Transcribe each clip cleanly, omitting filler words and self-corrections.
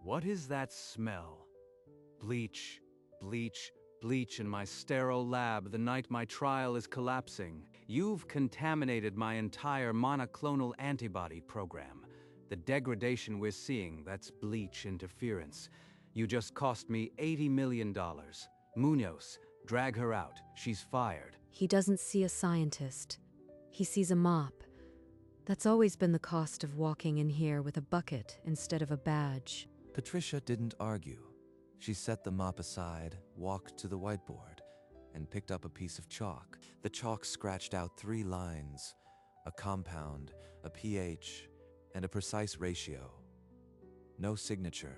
What is that smell? Bleach, bleach, bleach in my sterile lab the night my trial is collapsing. You've contaminated my entire monoclonal antibody program. The degradation we're seeing, that's bleach interference. You just cost me $80 million. Munoz, drag her out. She's fired. He doesn't see a scientist. He sees a mop. That's always been the cost of walking in here with a bucket instead of a badge. Patricia didn't argue. She set the mop aside, walked to the whiteboard, and picked up a piece of chalk. The chalk scratched out 3 lines, a compound, a pH, and a precise ratio. No signature,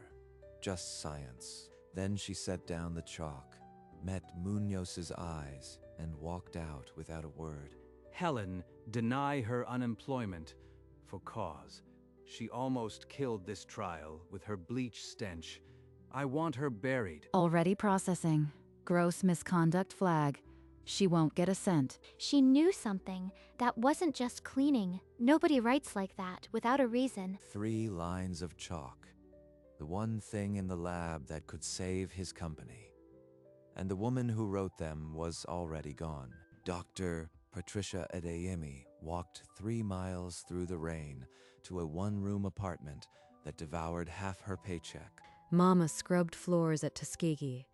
just science. Then she set down the chalk, met Munoz's eyes, and walked out without a word. Helen, deny her unemployment for cause. She almost killed this trial with her bleach stench. I want her buried. Already processing. Gross misconduct flag. She won't get a cent. She knew something. That wasn't just cleaning. Nobody writes like that without a reason. 3 lines of chalk. The one thing in the lab that could save his company. And the woman who wrote them was already gone. Dr. Patricia Adeyemi walked 3 miles through the rain to a 1-room apartment that devoured half her paycheck. Mama scrubbed floors at Tuskegee,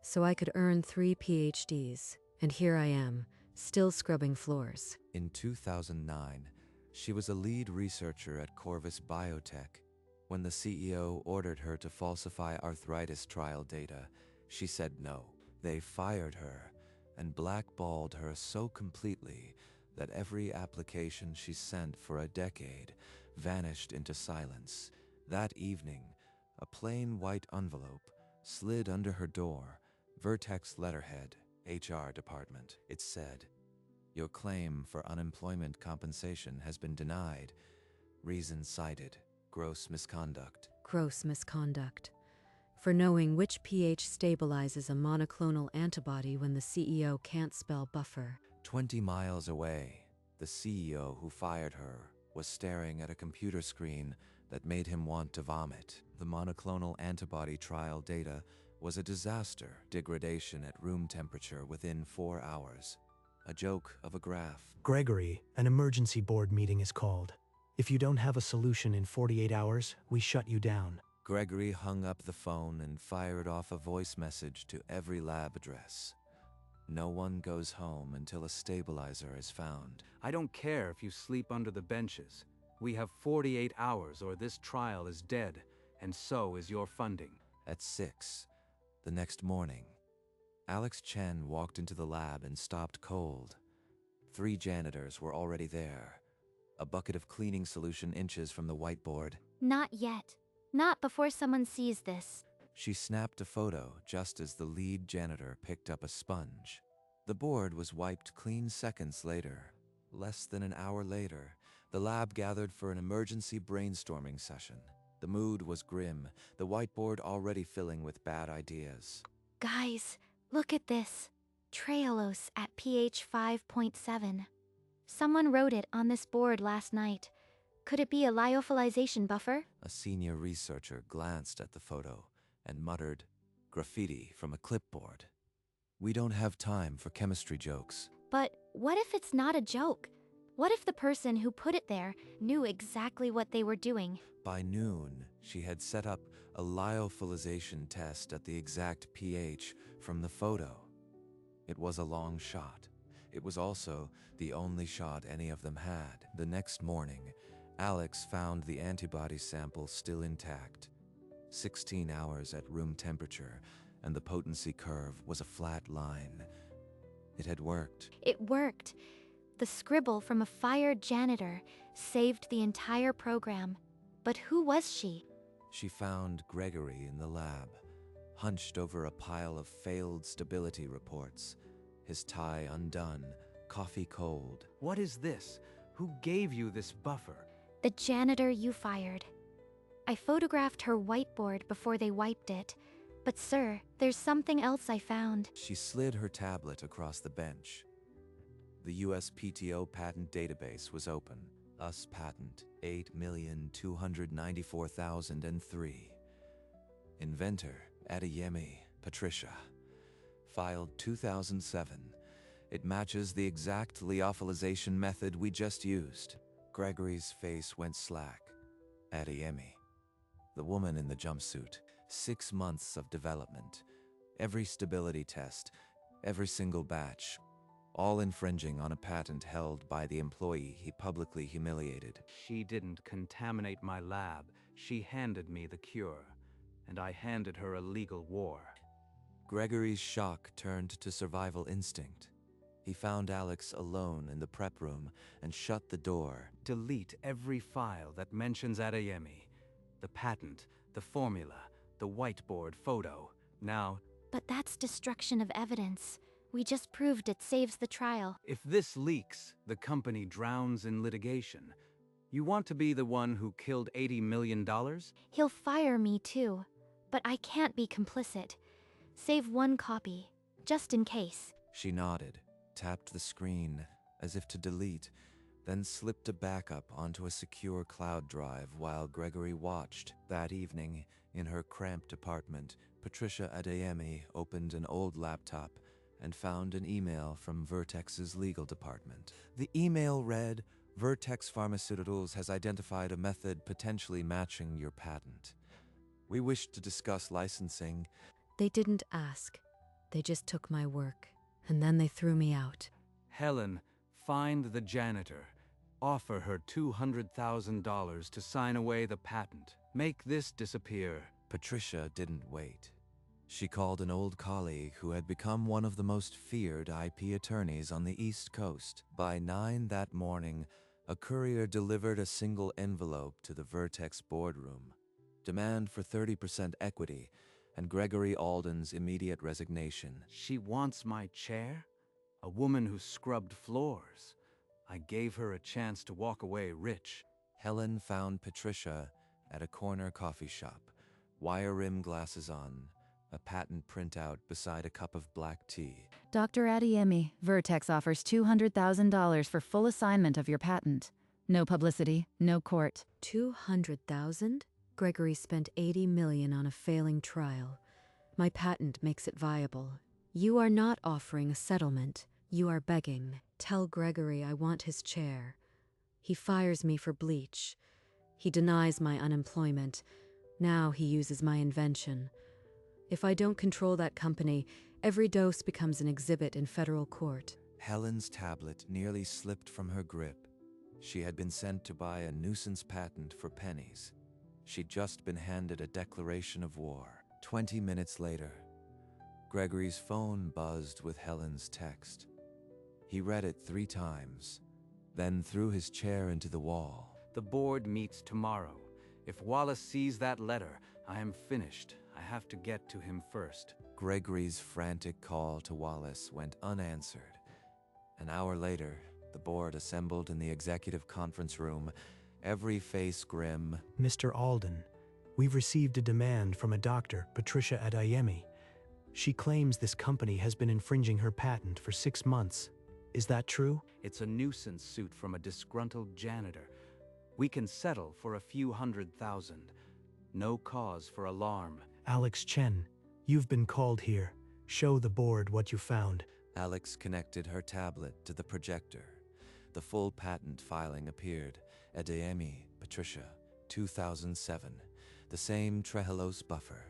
so I could earn 3 PhDs. And here I am, still scrubbing floors. In 2009, she was a lead researcher at Corvus Biotech. When the CEO ordered her to falsify arthritis trial data, she said no. They fired her and blackballed her so completely that every application she sent for a decade vanished into silence. That evening, a plain white envelope slid under her door, Vertex letterhead, HR department. It said, "Your claim for unemployment compensation has been denied. Reason cited, gross misconduct." Gross misconduct. For knowing which pH stabilizes a monoclonal antibody when the CEO can't spell buffer. 20 miles away, the CEO who fired her was staring at a computer screen that made him want to vomit. The monoclonal antibody trial data was a disaster. Degradation at room temperature within 4 hours. A joke of a graph. Gregory, an emergency board meeting is called. If you don't have a solution in 48 hours, we shut you down. Gregory hung up the phone and fired off a voice message to every lab address. No one goes home until a stabilizer is found. I don't care if you sleep under the benches. We have 48 hours or this trial is dead, and so is your funding. At 6, the next morning, Alex Chen walked into the lab and stopped cold. 3 janitors were already there. A bucket of cleaning solution inches from the whiteboard. Not yet. Not before someone sees this. She snapped a photo just as the lead janitor picked up a sponge. The board was wiped clean seconds later. Less than an hour later, the lab gathered for an emergency brainstorming session. The mood was grim, the whiteboard already filling with bad ideas. Guys, look at this. Trehalose at pH 5.7. Someone wrote it on this board last night. Could it be a lyophilization buffer? A senior researcher glanced at the photo and muttered, "Graffiti from a clipboard. We don't have time for chemistry jokes." But what if it's not a joke? What if the person who put it there knew exactly what they were doing? By noon, she had set up a lyophilization test at the exact pH from the photo. It was a long shot. It was also the only shot any of them had. The next morning, Alex found the antibody sample still intact. 16 hours at room temperature, and the potency curve was a flat line. It had worked. It worked. The scribble from a fired janitor saved the entire program. But who was she? She found Gregory in the lab, hunched over a pile of failed stability reports, his tie undone, coffee cold. What is this? Who gave you this buffer? The janitor you fired. I photographed her whiteboard before they wiped it. But sir, there's something else I found. She slid her tablet across the bench. The USPTO patent database was open. US patent 8,294,003. Inventor, Adeyemi, Patricia. Filed 2007. It matches the exact lyophilization method we just used. Gregory's face went slack. Adeyemi. The woman in the jumpsuit. 6 months of development. Every stability test. Every single batch. All infringing on a patent held by the employee he publicly humiliated. She didn't contaminate my lab. She handed me the cure, and I handed her a legal war. Gregory's shock turned to survival instinct. He found Alex alone in the prep room and shut the door. Delete every file that mentions Adeyemi. The patent, the formula, the whiteboard photo. Now, But that's destruction of evidence. We just proved it saves the trial. if this leaks, the company drowns in litigation. You want to be the one who killed $80 million? He'll fire me too. But I can't be complicit. Save one copy, just in case. She nodded, tapped the screen as if to delete, then slipped a backup onto a secure cloud drive while Gregory watched. That evening, in her cramped apartment, Patricia Adeyemi opened an old laptop and found an email from Vertex's legal department. The email read, "Vertex Pharmaceuticals has identified a method potentially matching your patent. We wish to discuss licensing." They didn't ask. They just took my work, and then they threw me out. Helen, find the janitor. Offer her $200,000 to sign away the patent. Make this disappear. Patricia didn't wait. She called an old colleague who had become one of the most feared IP attorneys on the East Coast. By 9 that morning, a courier delivered a single envelope to the Vertex boardroom. Demand for 30% equity and Gregory Alden's immediate resignation. She wants my chair? A woman who scrubbed floors. I gave her a chance to walk away rich. Helen found Patricia at a corner coffee shop, wire rim glasses on, a patent printout beside a cup of black tea. Dr. Adeyemi, Vertex offers $200,000 for full assignment of your patent. No publicity, no court. 200,000? Gregory spent 80 million on a failing trial. My patent makes it viable. You are not offering a settlement. You are begging. Tell Gregory I want his chair. He fires me for bleach. He denies my unemployment. Now he uses my invention. If I don't control that company, every dose becomes an exhibit in federal court. Helen's tablet nearly slipped from her grip. She had been sent to buy a nuisance patent for pennies. She'd just been handed a declaration of war. 20 minutes later, Gregory's phone buzzed with Helen's text. He read it 3 times, then threw his chair into the wall. The board meets tomorrow. If Wallace sees that letter, I am finished. I have to get to him first. Gregory's frantic call to Wallace went unanswered. An hour later, the board assembled in the executive conference room, every face grim. Mr. Alden, we've received a demand from a doctor, Patricia Adeyemi. She claims this company has been infringing her patent for 6 months. Is that true? It's a nuisance suit from a disgruntled janitor. We can settle for a few $100,000. No cause for alarm. Alex Chen, you've been called here. Show the board what you found. Alex connected her tablet to the projector. The full patent filing appeared. Adeyemi, Patricia, 2007. The same Trehalose buffer.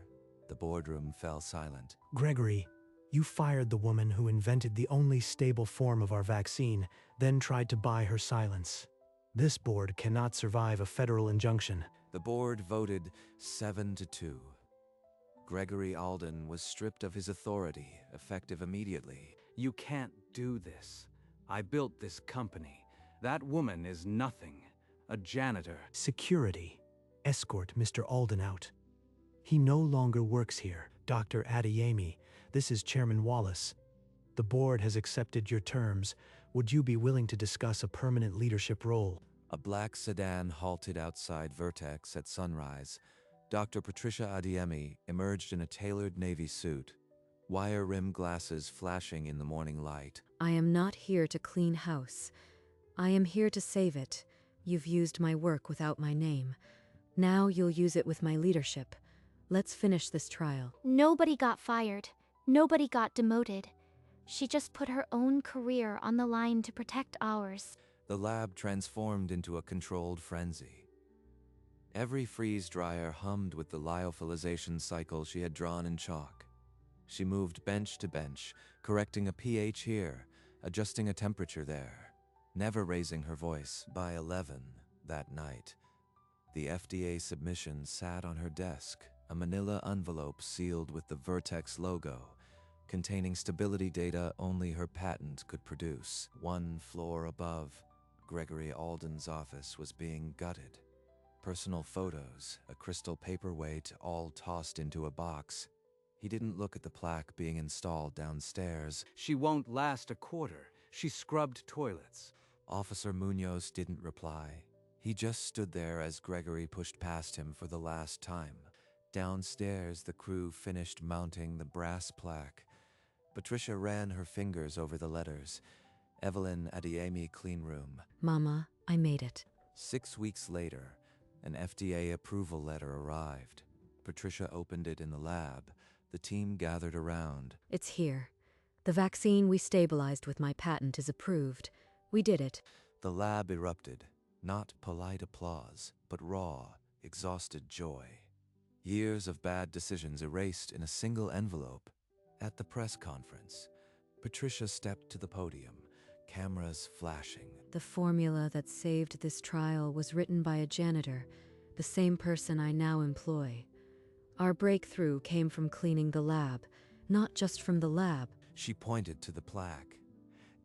The boardroom fell silent. Gregory, you fired the woman who invented the only stable form of our vaccine, then tried to buy her silence. This board cannot survive a federal injunction. The board voted 7-2. Gregory Alden was stripped of his authority, effective immediately. You can't do this. I built this company. That woman is nothing. A janitor. Security. Escort Mr. Alden out. He no longer works here. Dr. Adeyemi, this is Chairman Wallace. The board has accepted your terms. Would you be willing to discuss a permanent leadership role? A black sedan halted outside Vertex at sunrise. Dr. Patricia Adeyemi emerged in a tailored navy suit, wire-rimmed glasses flashing in the morning light. I am not here to clean house. I am here to save it. You've used my work without my name. Now you'll use it with my leadership. Let's finish this trial. Nobody got fired. Nobody got demoted. She just put her own career on the line to protect ours. The lab transformed into a controlled frenzy. Every freeze dryer hummed with the lyophilization cycle she had drawn in chalk. She moved bench to bench, correcting a pH here, adjusting a temperature there, never raising her voice. By 11 that night, the FDA submission sat on her desk, a manila envelope sealed with the Vertex logo, containing stability data only her patent could produce. One floor above, Gregory Alden's office was being gutted. Personal photos, a crystal paperweight, all tossed into a box. He didn't look at the plaque being installed downstairs. She won't last a quarter. She scrubbed toilets. Officer Munoz didn't reply. He just stood there as Gregory pushed past him for the last time. Downstairs, the crew finished mounting the brass plaque. Patricia ran her fingers over the letters. Evelyn Adiemi Clean Room. Mama, I made it. 6 weeks later, an FDA approval letter arrived. Patricia opened it in the lab. The team gathered around. It's here. The vaccine we stabilized with my patent is approved. We did it. The lab erupted. Not polite applause, but raw, exhausted joy. Years of bad decisions erased in a single envelope. At the press conference, Patricia stepped to the podium, cameras flashing. The formula that saved this trial was written by a janitor, the same person I now employ. Our breakthrough came from cleaning the lab, not just from the lab. She pointed to the plaque.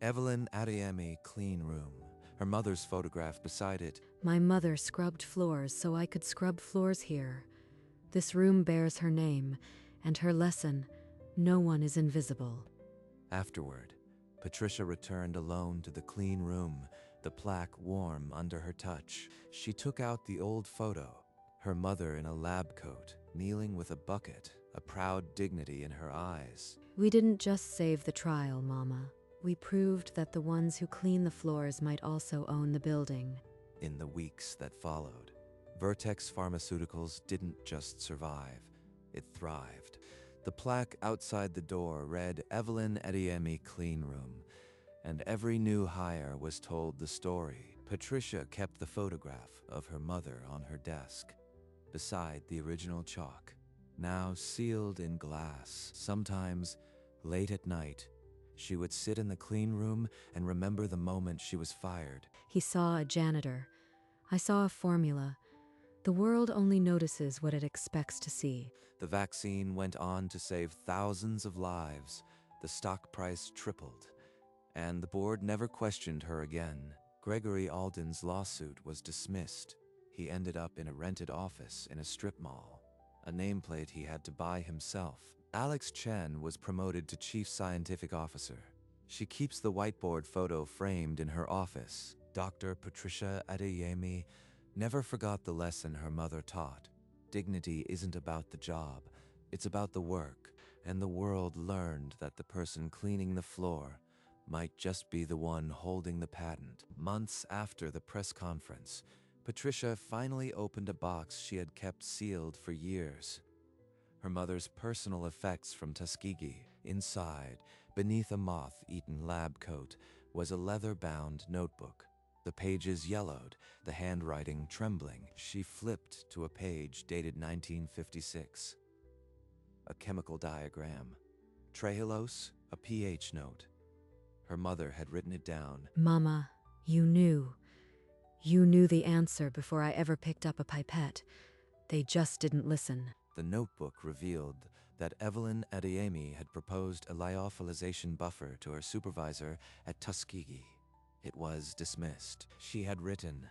Evelyn Adiemi Clean Room. Her mother's photograph beside it. My mother scrubbed floors so I could scrub floors here. This room bears her name, and her lesson, no one is invisible. Afterward, Patricia returned alone to the clean room, the plaque warm under her touch. She took out the old photo, her mother in a lab coat, kneeling with a bucket, a proud dignity in her eyes. We didn't just save the trial, Mama. We proved that the ones who clean the floors might also own the building. In the weeks that followed, Vertex Pharmaceuticals didn't just survive, it thrived. The plaque outside the door read Evelyn Adiemi Clean Room, and every new hire was told the story. Patricia kept the photograph of her mother on her desk, beside the original chalk, now sealed in glass. Sometimes, late at night, she would sit in the clean room and remember the moment she was fired. He saw a janitor. I saw a formula. The world only notices what it expects to see. The vaccine went on to save thousands of lives. The stock price tripled, and the board never questioned her again. Gregory Alden's lawsuit was dismissed. He ended up in a rented office in a strip mall, a nameplate he had to buy himself. Alex Chen was promoted to chief scientific officer. She keeps the whiteboard photo framed in her office. Dr. Patricia Adeyemi never forgot the lesson her mother taught. Dignity isn't about the job, it's about the work. And the world learned that the person cleaning the floor might just be the one holding the patent. Months after the press conference, Patricia finally opened a box she had kept sealed for years. Her mother's personal effects from Tuskegee. Inside, beneath a moth-eaten lab coat, was a leather-bound notebook. The pages yellowed, the handwriting trembling. She flipped to a page dated 1956. A chemical diagram. Trehalose, a pH note. Her mother had written it down. Mama, you knew. You knew the answer before I ever picked up a pipette. They just didn't listen. The notebook revealed that Evelyn Adeyemi had proposed a lyophilization buffer to her supervisor at Tuskegee. It was dismissed. She had written,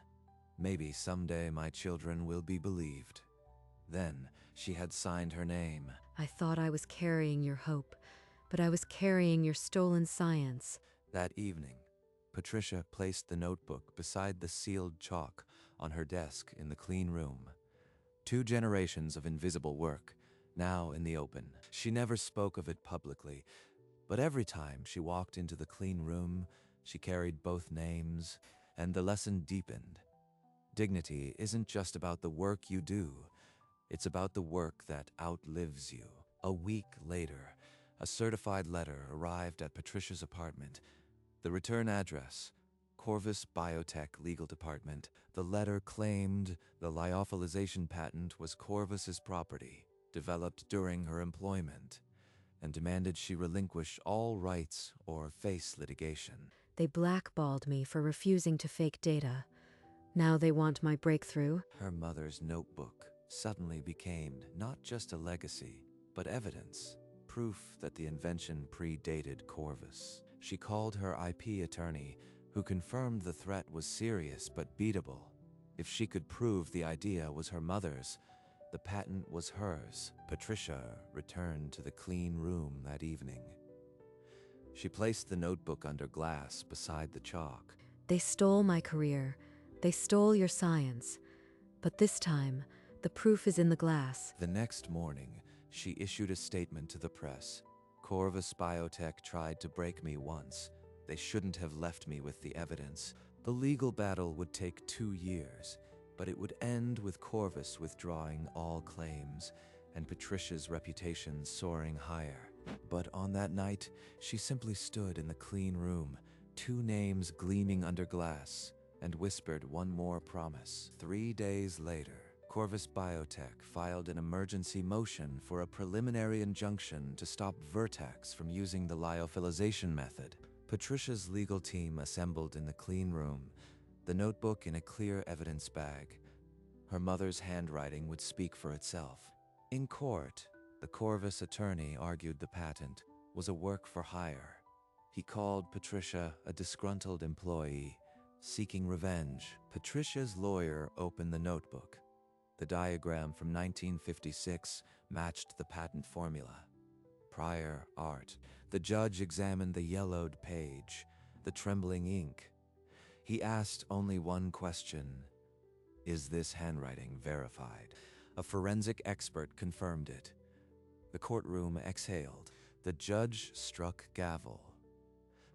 "Maybe someday my children will be believed." Then she had signed her name. I thought I was carrying your hope, but I was carrying your stolen science. That evening, Patricia placed the notebook beside the sealed chalk on her desk in the clean room. 2 generations of invisible work, now in the open. She never spoke of it publicly, but every time she walked into the clean room, she carried both names, and the lesson deepened. Dignity isn't just about the work you do, It's about the work that outlives you. A week later, a certified letter arrived at Patricia's apartment. The return address, Corvus Biotech Legal Department. The letter claimed the lyophilization patent was Corvus's property, developed during her employment, and demanded she relinquish all rights or face litigation. They blackballed me for refusing to fake data. Now they want my breakthrough. Her mother's notebook suddenly became not just a legacy, but evidence, proof that the invention predated Corvus. She called her IP attorney, who confirmed the threat was serious but beatable. If she could prove the idea was her mother's, the patent was hers. Patricia returned to the clean room that evening. She placed the notebook under glass beside the chalk. They stole my career. They stole your science. But this time, the proof is in the glass. The next morning, she issued a statement to the press. Corvus Biotech tried to break me once. They shouldn't have left me with the evidence. The legal battle would take 2 years, but it would end with Corvus withdrawing all claims and Patricia's reputation soaring higher. But on that night, she simply stood in the clean room, 2 names gleaming under glass, and whispered one more promise. 3 days later, Corvus Biotech filed an emergency motion for a preliminary injunction to stop Vertex from using the lyophilization method. Patricia's legal team assembled in the clean room, the notebook in a clear evidence bag. Her mother's handwriting would speak for itself. In court, the Corvus attorney argued the patent was a work for hire. He called Patricia a disgruntled employee, seeking revenge. Patricia's lawyer opened the notebook. The diagram from 1956 matched the patent formula. Prior art. The judge examined the yellowed page, the trembling ink. He asked only one question: is this handwriting verified? A forensic expert confirmed it. The courtroom exhaled. The judge struck gavel.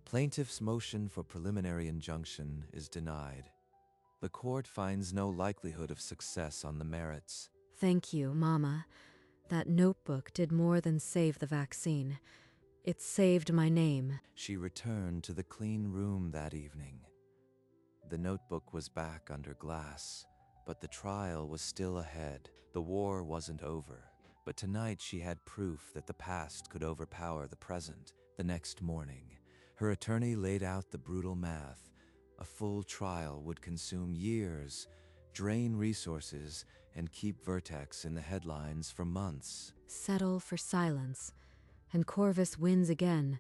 Plaintiff's motion for preliminary injunction is denied. The court finds no likelihood of success on the merits. Thank you, Mama. That notebook did more than save the vaccine. It saved my name. She returned to the clean room that evening. The notebook was back under glass, but the trial was still ahead. The war wasn't over, but tonight she had proof that the past could overpower the present. The next morning, her attorney laid out the brutal math. A full trial would consume years, drain resources, and keep Vertex in the headlines for months. Settle for silence, and Corvus wins again.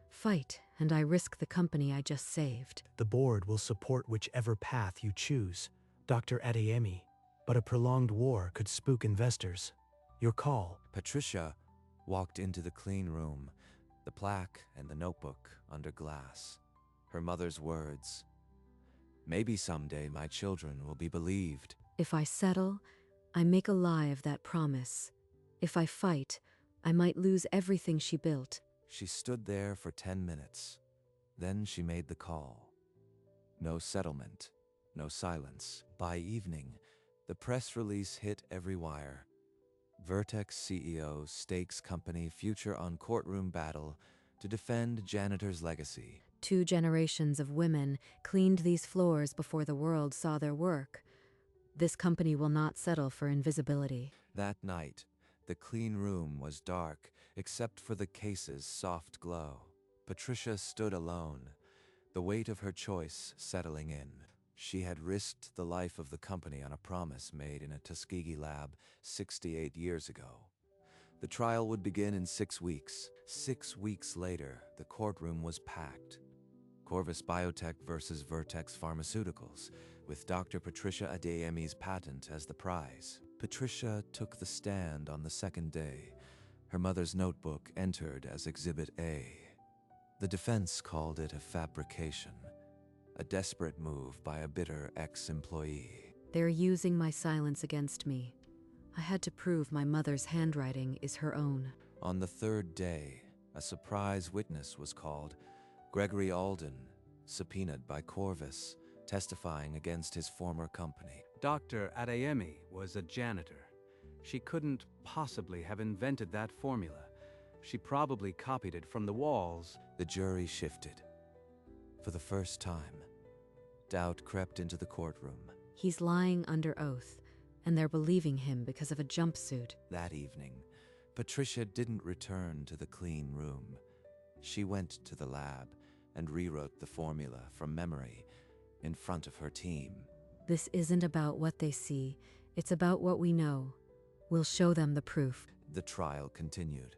Fight, and I risk the company I just saved. The board will support whichever path you choose, Dr. Adeyemi, but a prolonged war could spook investors. Your call. Patricia walked into the clean room, the plaque and the notebook under glass. Her mother's words: maybe someday my children will be believed. If I settle, I make a lie of that promise. If I fight, I might lose everything she built. She stood there for 10 minutes. Then she made the call. No settlement, no silence. By evening, the press release hit every wire. Vertex CEO stakes company future on courtroom battle to defend Janitor's legacy. 2 generations of women cleaned these floors before the world saw their work. This company will not settle for invisibility. That night, the clean room was dark except for the case's soft glow. Patricia stood alone, the weight of her choice settling in. She had risked the life of the company on a promise made in a Tuskegee lab 68 years ago. The trial would begin in 6 weeks. 6 weeks later, the courtroom was packed. Corvus Biotech versus Vertex Pharmaceuticals, with Dr. Patricia Adeyemi's patent as the prize. Patricia took the stand on the second day. Her mother's notebook entered as Exhibit A. The defense called it a fabrication, a desperate move by a bitter ex-employee. They're using my silence against me. I had to prove my mother's handwriting is her own. On the third day, a surprise witness was called, Gregory Alden, subpoenaed by Corvus, testifying against his former company. Dr. Adeyemi was a janitor. She couldn't possibly have invented that formula. She probably copied it from the walls. The jury shifted. For the first time, doubt crept into the courtroom. He's lying under oath, and they're believing him because of a jumpsuit. That evening, Patricia didn't return to the clean room. She went to the lab and rewrote the formula from memory in front of her team. This isn't about what they see, it's about what we know. We'll show them the proof. The trial continued,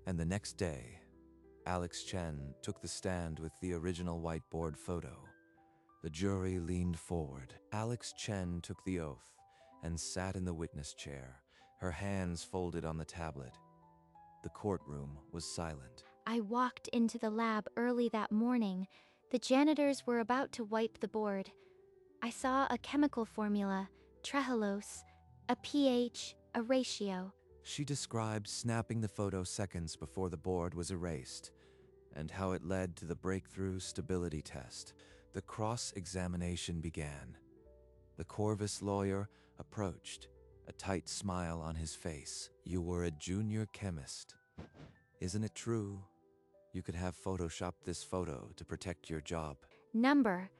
and the next day, Alex Chen took the stand with the original whiteboard photo. The jury leaned forward. Alex Chen took the oath and sat in the witness chair, her hands folded on the tablet. The courtroom was silent. I walked into the lab early that morning. The janitors were about to wipe the board. I saw a chemical formula, trehalose, a pH, a ratio. She described snapping the photo seconds before the board was erased, and how it led to the breakthrough stability test. The cross-examination began. The Corvus lawyer approached, a tight smile on his face. You were a junior chemist. Isn't it true? You could have photoshopped this photo to protect your job. Number.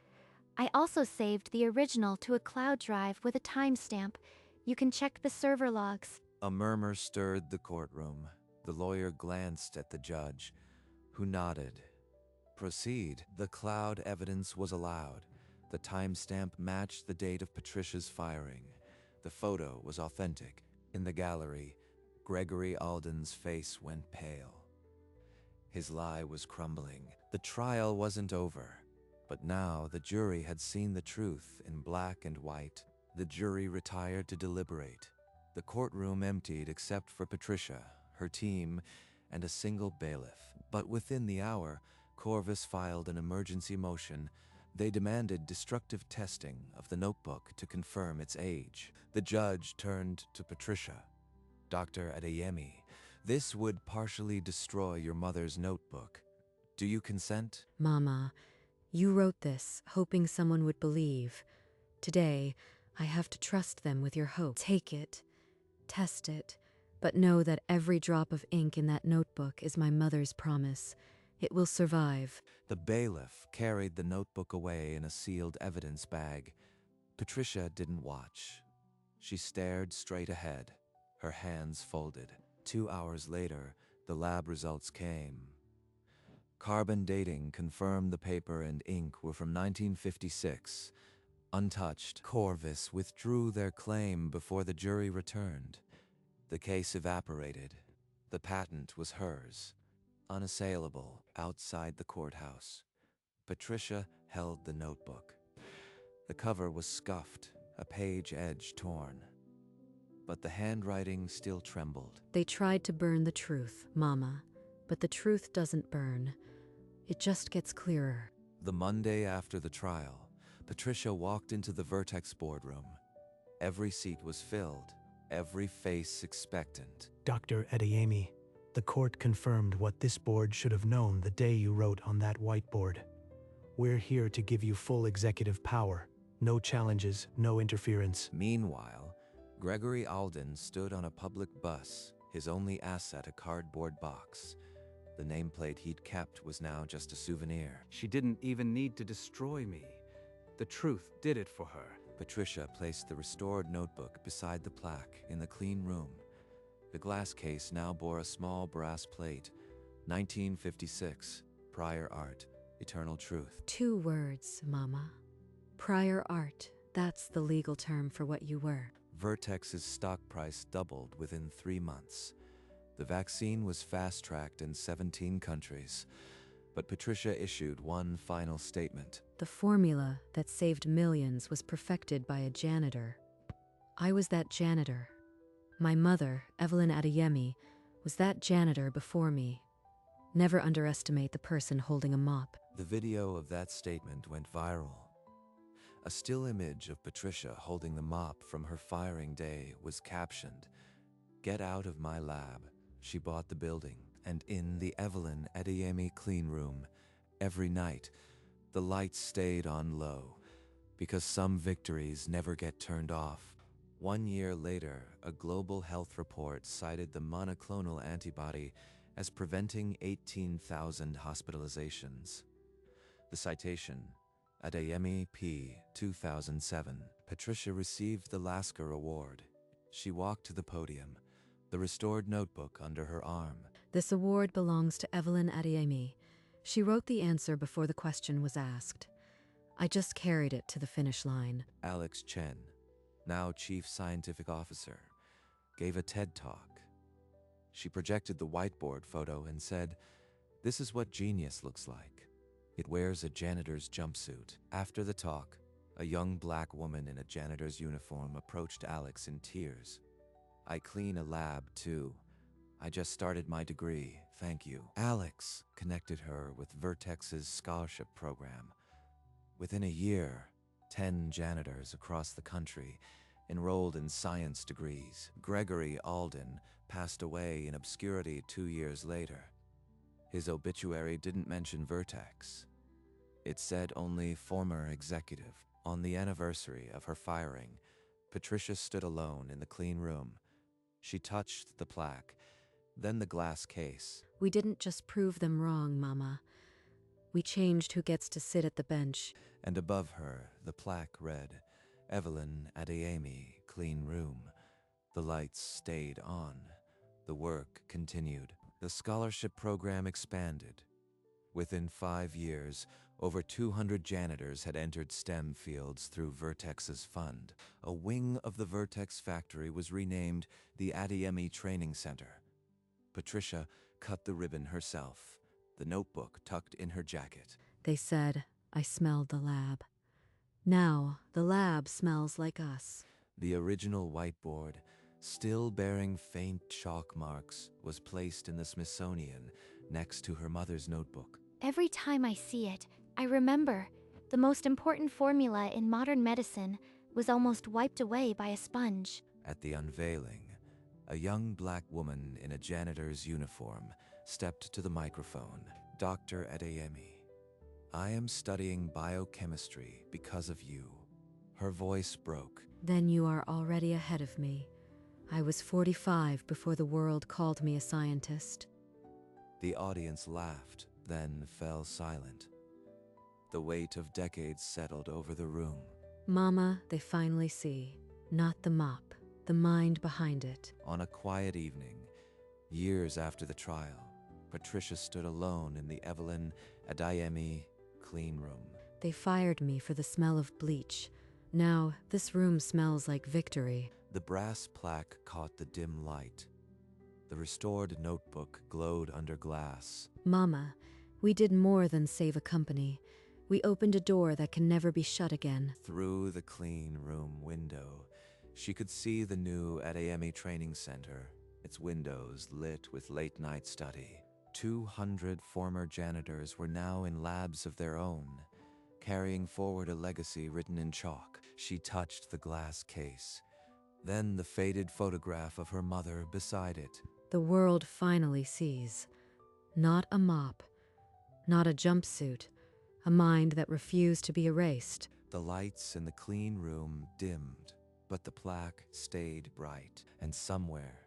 I also saved the original to a cloud drive with a timestamp. You can check the server logs. A murmur stirred the courtroom. The lawyer glanced at the judge, who nodded. Proceed. The cloud evidence was allowed. The timestamp matched the date of Patricia's firing. The photo was authentic. In the gallery, Gregory Alden's face went pale. His lie was crumbling. The trial wasn't over, but now the jury had seen the truth in black and white. The jury retired to deliberate. The courtroom emptied except for Patricia, her team, and a single bailiff. But within the hour, Corvus filed an emergency motion. They demanded destructive testing of the notebook to confirm its age. The judge turned to Patricia. Dr. Adeyemi, this would partially destroy your mother's notebook. Do you consent? Mama, you wrote this, hoping someone would believe. Today, I have to trust them with your hope. Take it, test it, but know that every drop of ink in that notebook is my mother's promise. It will survive. The bailiff carried the notebook away in a sealed evidence bag. Patricia didn't watch. She stared straight ahead, her hands folded. 2 hours later, the lab results came. Carbon dating confirmed the paper and ink were from 1956. Untouched, Corvus withdrew their claim before the jury returned. The case evaporated. The patent was hers, unassailable, outside the courthouse. Patricia held the notebook. The cover was scuffed, a page edge torn. But the handwriting still trembled. They tried to burn the truth, Mama, but the truth doesn't burn. It just gets clearer. The Monday after the trial, Patricia walked into the Vertex boardroom. Every seat was filled, every face expectant. Dr. Adeyemi, the court confirmed what this board should have known the day you wrote on that whiteboard. We're here to give you full executive power. No challenges, no interference. Meanwhile, Gregory Alden stood on a public bus, his only asset a cardboard box. The nameplate he'd kept was now just a souvenir. She didn't even need to destroy me. The truth did it for her. Patricia placed the restored notebook beside the plaque in the clean room. The glass case now bore a small brass plate. 1956, prior art, eternal truth. 2 words, Mama. Prior art, that's the legal term for what you were. Vertex's stock price doubled within 3 months. The vaccine was fast-tracked in 17 countries, but Patricia issued one final statement. The formula that saved millions was perfected by a janitor. I was that janitor. My mother, Evelyn Adeyemi, was that janitor before me. Never underestimate the person holding a mop. The video of that statement went viral. A still image of Patricia holding the mop from her firing day was captioned, "Get out of my lab." She bought the building, and in the Evelyn Adeyemi clean room, every night, the lights stayed on low, because some victories never get turned off. 1 year later, a global health report cited the monoclonal antibody as preventing 18,000 hospitalizations. The citation, Adeyemi P. 2007. Patricia received the Lasker Award. She walked to the podium, the restored notebook under her arm. This award belongs to Evelyn Adeyemi. She wrote the answer before the question was asked. I just carried it to the finish line. Alex Chen, now Chief Scientific Officer, gave a TED Talk. She projected the whiteboard photo and said, "This is what genius looks like. It wears a janitor's jumpsuit." After the talk, a young black woman in a janitor's uniform approached Alex in tears. "I clean a lab, too. I just started my degree, thank you." Alex connected her with Vertex's scholarship program. Within a year, 10 janitors across the country enrolled in science degrees. Gregory Alden passed away in obscurity 2 years later. His obituary didn't mention Vertex. It said only former executive. On the anniversary of her firing, Patricia stood alone in the clean room. She touched the plaque, then the glass case. We didn't just prove them wrong, Mama. We changed who gets to sit at the bench. And above her, the plaque read, Evelyn Adeyemi, clean room. The lights stayed on. The work continued. The scholarship program expanded. Within 5 years, over 200 janitors had entered STEM fields through Vertex's fund. A wing of the Vertex factory was renamed the Adeyemi Training Center. Patricia cut the ribbon herself, the notebook tucked in her jacket. They said I smelled the lab. Now, the lab smells like us. The original whiteboard, still bearing faint chalk marks, was placed in the Smithsonian next to her mother's notebook. Every time I see it, I remember the most important formula in modern medicine was almost wiped away by a sponge. At the unveiling, a young black woman in a janitor's uniform stepped to the microphone. "Dr. Adeyemi, I am studying biochemistry because of you." Her voice broke. Then you are already ahead of me. I was 45 before the world called me a scientist. The audience laughed, then fell silent. The weight of decades settled over the room. Mama, they finally see. Not the mop, the mind behind it. On a quiet evening, years after the trial, Patricia stood alone in the Evelyn Adeyemi clean room. They fired me for the smell of bleach. Now, this room smells like victory. The brass plaque caught the dim light. The restored notebook glowed under glass. Mama, we did more than save a company. We opened a door that can never be shut again. Through the clean room window, she could see the new Adeyemi Training Center, its windows lit with late-night study. 200 former janitors were now in labs of their own, carrying forward a legacy written in chalk. She touched the glass case, then the faded photograph of her mother beside it. The world finally sees. Not a mop, not a jumpsuit, a mind that refused to be erased. The lights in the clean room dimmed, but the plaque stayed bright. And somewhere,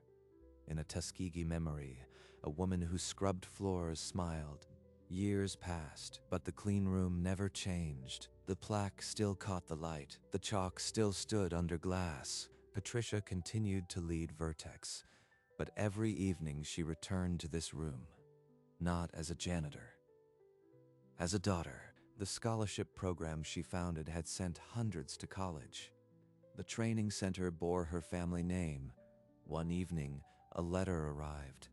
in a Tuskegee memory, a woman who scrubbed floors smiled. Years passed, but the clean room never changed. The plaque still caught the light. The chalk still stood under glass. Patricia continued to lead Vertex, but every evening she returned to this room, not as a janitor, as a daughter. The scholarship program she founded had sent hundreds to college. The training center bore her family name. One evening, a letter arrived.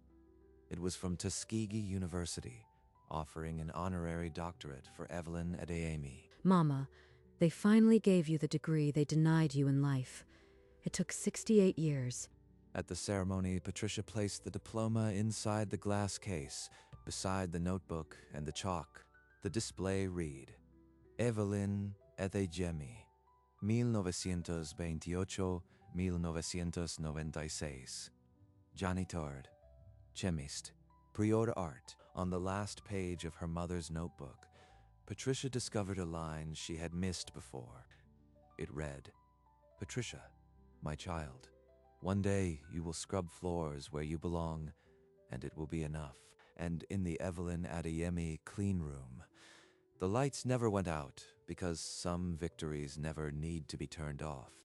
It was from Tuskegee University, offering an honorary doctorate for Evelyn Adeyemi. Mama, they finally gave you the degree they denied you in life. It took 68 years. At the ceremony, Patricia placed the diploma inside the glass case, beside the notebook and the chalk. The display read, Evelyn Adeyemi, 1928-1996. Janitor, chemist, prior art. On the last page of her mother's notebook, Patricia discovered a line she had missed before. It read, Patricia, My child, one day you will scrub floors where you belong, and it will be enough. And in the Evelyn Adeyemi clean room, the lights never went out because some victories never need to be turned off.